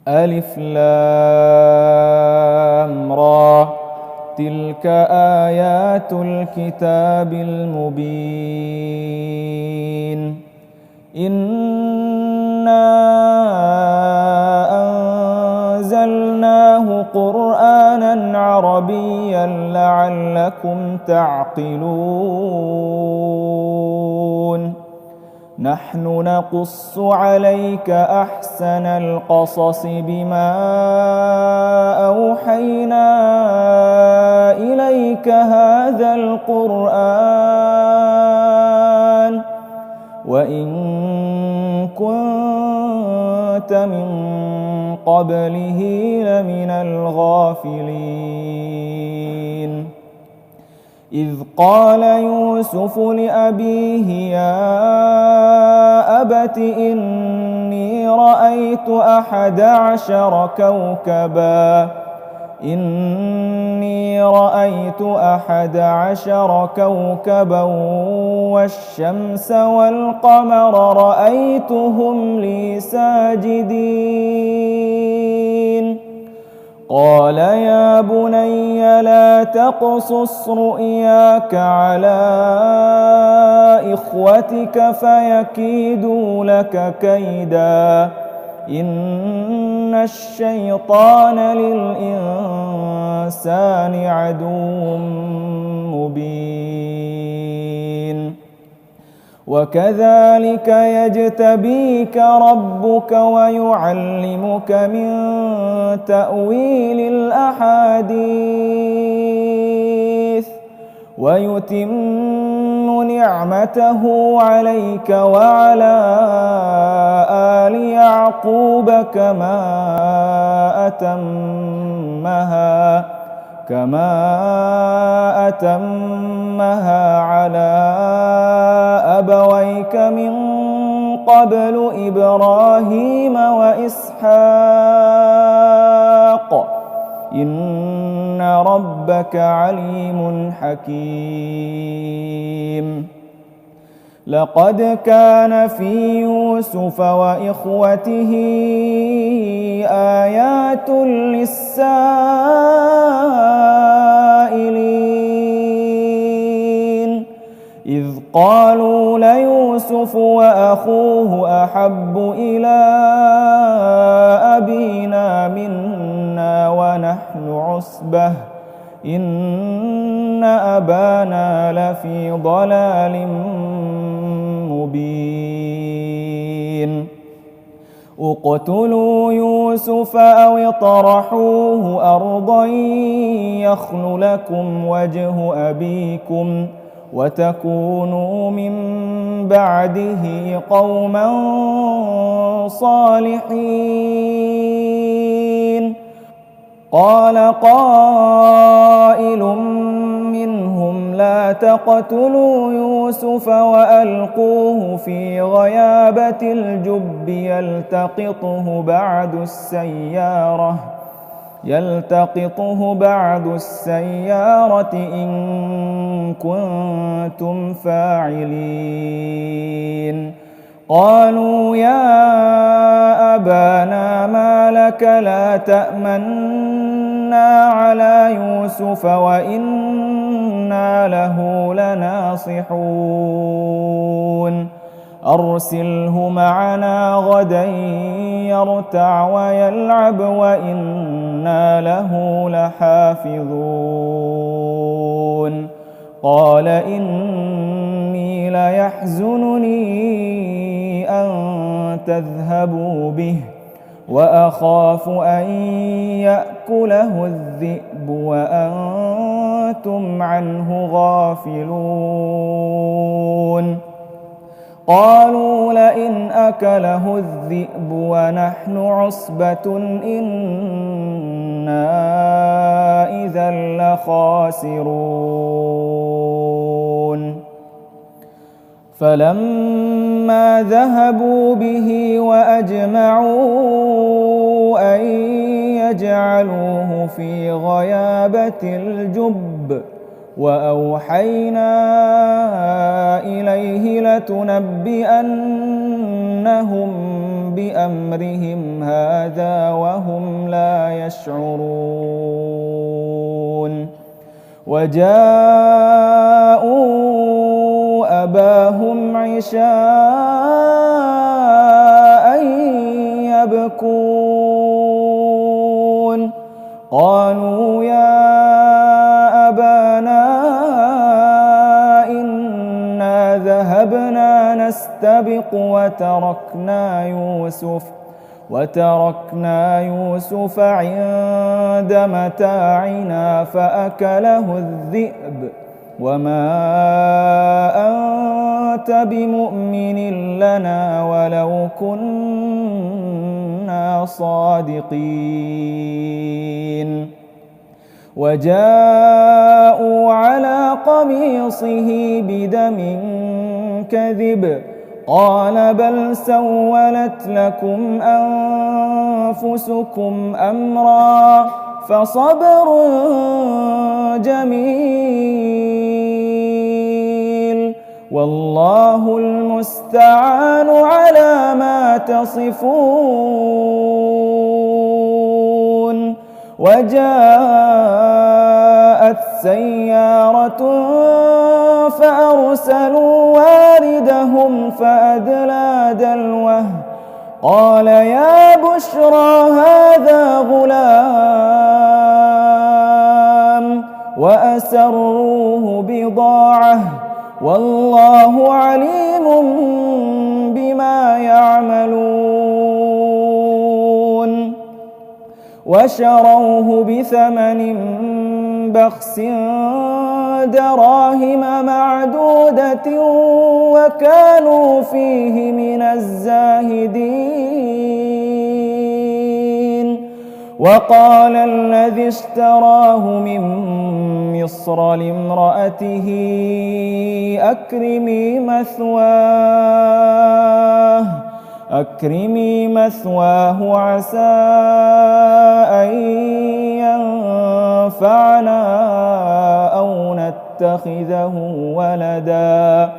ألف لام را تلك آيات الكتاب المبين إنا أنزلناه قرآنا عربيا لعلكم تعقلون نحن نقص عليك أحسن القصص بما أوحينا إليك هذا القرآن وإن كنت من قبله لمن الغافلين إذ قال يوسف لأبيه يا أبت إني رأيت 11 كوكبا والشمس والقمر رأيتهم لي ساجدين قال يا بني لا تقصص رؤياك على إخوتك فيكيدوا لك كيدا إن الشيطان للإنسان عدو مبين وكذلك يجتبيك ربك ويعلمك من تأويل الأحاديث ويتم نعمته عليك وعلى آل يعقوب كما أتمها على أبويك من قبل إبراهيم وإسحاق إن ربك عليم حكيم لقد كان في يوسف وإخوته آيات للسائلين إذ قالوا ليوسف وأخوه أحب إلى أبينا منا ونحن عصبة إن أبانا لفي ضلال مبين اقتلوا يوسف أو اطرحوه أرضا يخل لكم وجه أبيكم وتكونوا من بعده قوما صالحين قال قائل منهم لا تقتلوا يوسف وألقوه في غيابة الجب يلتقطه بعد السيارة إن كنتم فاعلين قالوا يا أبانا ما لك لا تأمنا على يوسف وإنا له لناصحون أرسله معنا غدا يرتع ويلعب وإنا له لحافظون قال إني ليحزنني أن تذهبوا به وأخاف أن يأكله الذئب وأنتم عنه غافلون قالوا لئن أكله الذئب ونحن عصبة إنا إذا لخاسرون فلما ذهبوا به وأجمعوا أن يجعلوه في غيابة الجب وأوحينا إليه لتنبئنهم بأمرهم هذا وهم لا يشعرون وجاءوا أباهم عشاء يبكون قالوا يا أبانا إنا ذهبنا نستبق وتركنا يوسف عند متاعنا فأكله الذئب وما أنت بمؤمن لنا ولو كنا صادقين وجاءوا على قميصه بدم كذب قال بل سولت لكم أنفسكم أمرا فصبر جميل والله المستعان على ما تصفون وجاءت سيارة فأرسلوا واردهم فأدلى دلوه قال يا بشرى هذا غلام وأسروه بضاعة والله عليم بما يعملون وشروه بثمن بخس دراهم معدودة وكانوا فيه من الزاهدين وقال الذي اشتراه من مصر لامرأته أكرمي مثواه عسى أن ينفعنا أو نتخذه ولدا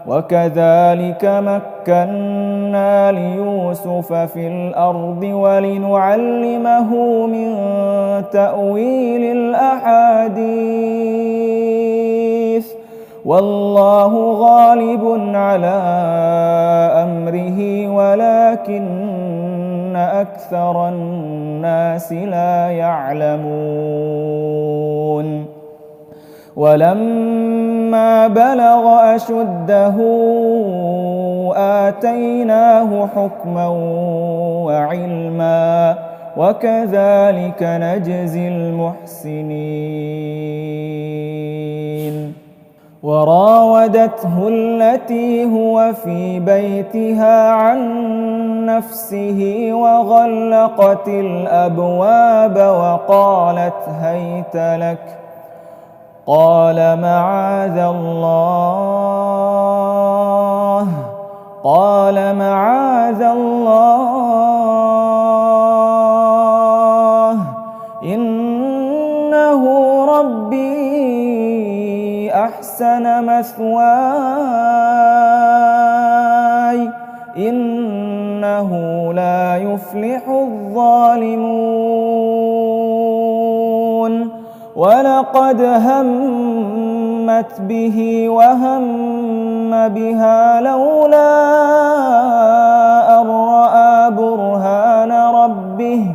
وكذلك مكنا ليوسف في الأرض ولنعلمه من تأويل الأحاديث والله غالب على أمره ولكن أكثر الناس لا يعلمون ولما بلغ أشده آتيناه حكما وعلما وكذلك نجزي المحسنين وراودته التي هو في بيتها عن نفسه وغلقت الأبواب وقالت هيت لك قال معاذ الله إنه ربي أحسن مثواي إنه لا يفلح الظالمون ولقد همت به وهم بها لولا أن رأى برهان ربه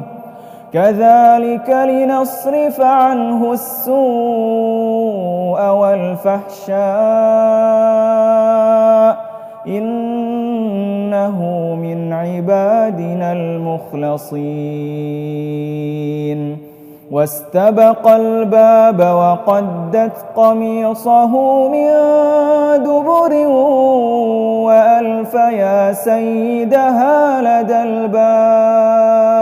كذلك لنصرف عنه السوء والفحشاء إنه من عبادنا المخلصين واستبق الباب وقدت قميصه من دبر وألف يا سيدها لدى الباب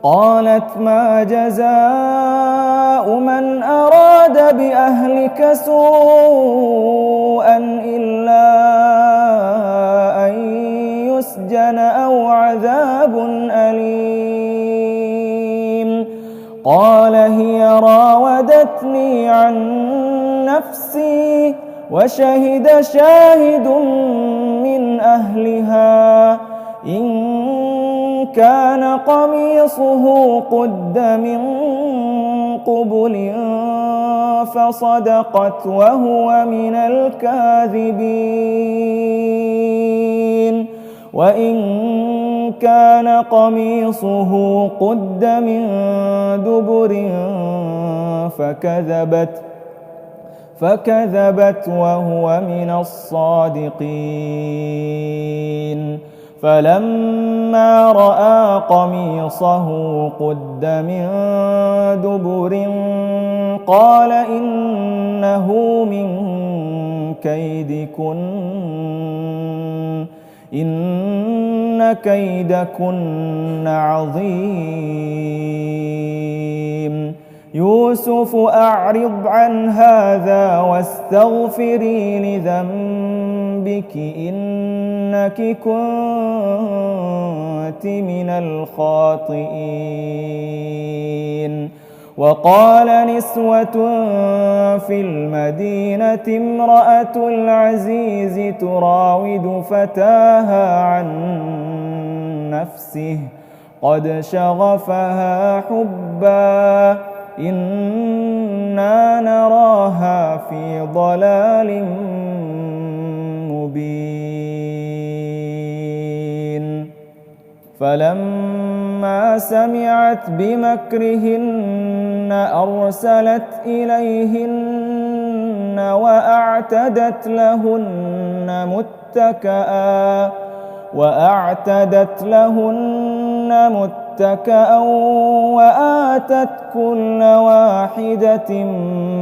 قالت ما جزاء من أراد بأهلك سوءا إلا أن يسجن أو عذاب أليم قال هي راودتني عن نفسي وشهد شاهد من أهلها إن كان قميصه قد من قبل فصدقت وهو من الكاذبين وإن كان قميصه قد من دبر فكذبت وهو من الصادقين فلما رأى قميصه قد من دبر قال إنه من كيدكن إن كيدكن عظيم يوسف أعرض عن هذا واستغفري لذنبك إنك كنت من الخاطئين وقال نسوة في المدينة امرأة العزيز تراود فتاها عن نفسه قد شغفها حبا إنا نراها في ضلال مبين فلما سمعت بمكرهن أرسلت إليهن وأعتدت لهن متكأ وآتت كل واحدة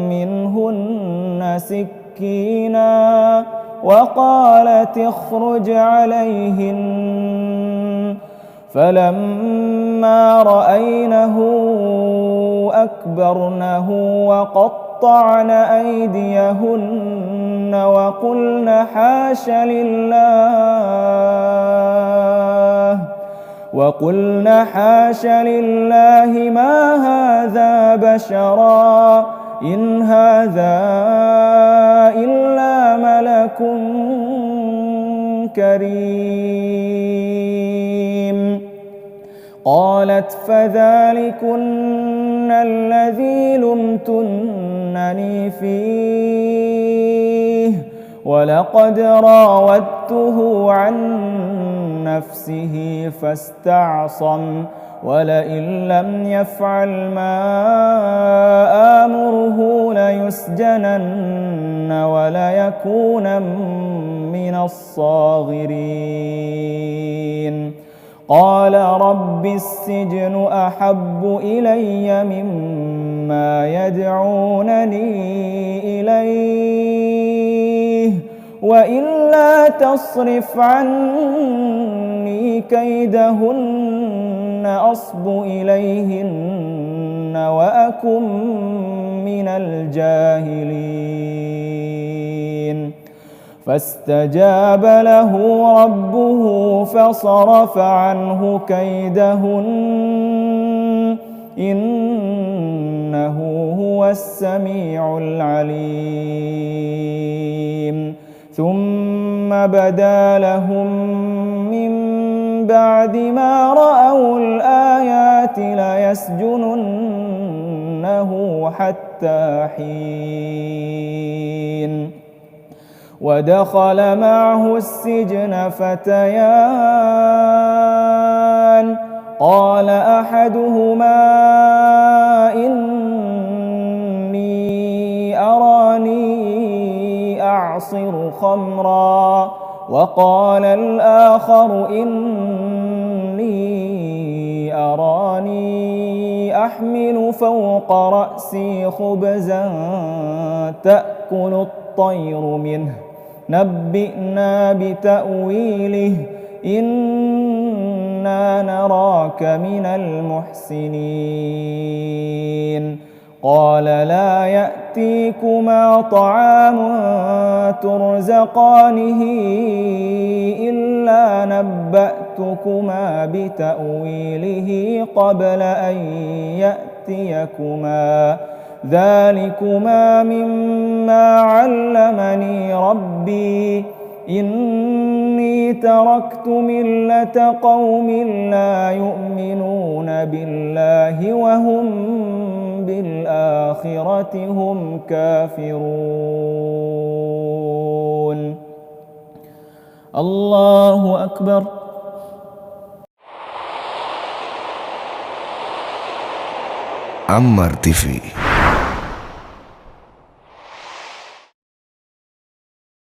منهن سكينا وقالت اخرج عليهن فلما رأينه أكبرنه وقطعن أيديهن وقلن حاش لله ما هذا بشرا إن هذا إلا ملك كريم قالت فذلكن الذي لمتنني فيه ولقد راودته عن نفسه فاستعصم ولئن لم يفعل ما آمره ليسجنن وليكون من الصاغرين قال رب السجن أحب إلي مما يدعونني إليه وإلا تصرف عني كيدهن أصب إليهن وأكن من الجاهلين فاستجاب له ربه فصرف عنه كيدهن إنه هو السميع العليم ثم بدا لهم من بعد ما رأوا الآيات ليسجننه حتى حين ودخل معه السجن فتيان قال أحدهما إني أراني أعصر خمرا وقال الآخر إني أراني أحمل فوق رأسي خبزا تأكل الطير منه نبئنا بتأويله إنا نراك من المحسنين قال لا يأتيكما طعام ترزقانه إلا نبأتكما بتأويله قبل أن يأتيكما ذلكما مما علمني ربي إني تركت ملة قوم لا يؤمنون بالله وهم بالآخرة هم كافرون. الله أكبر. Ammar TV.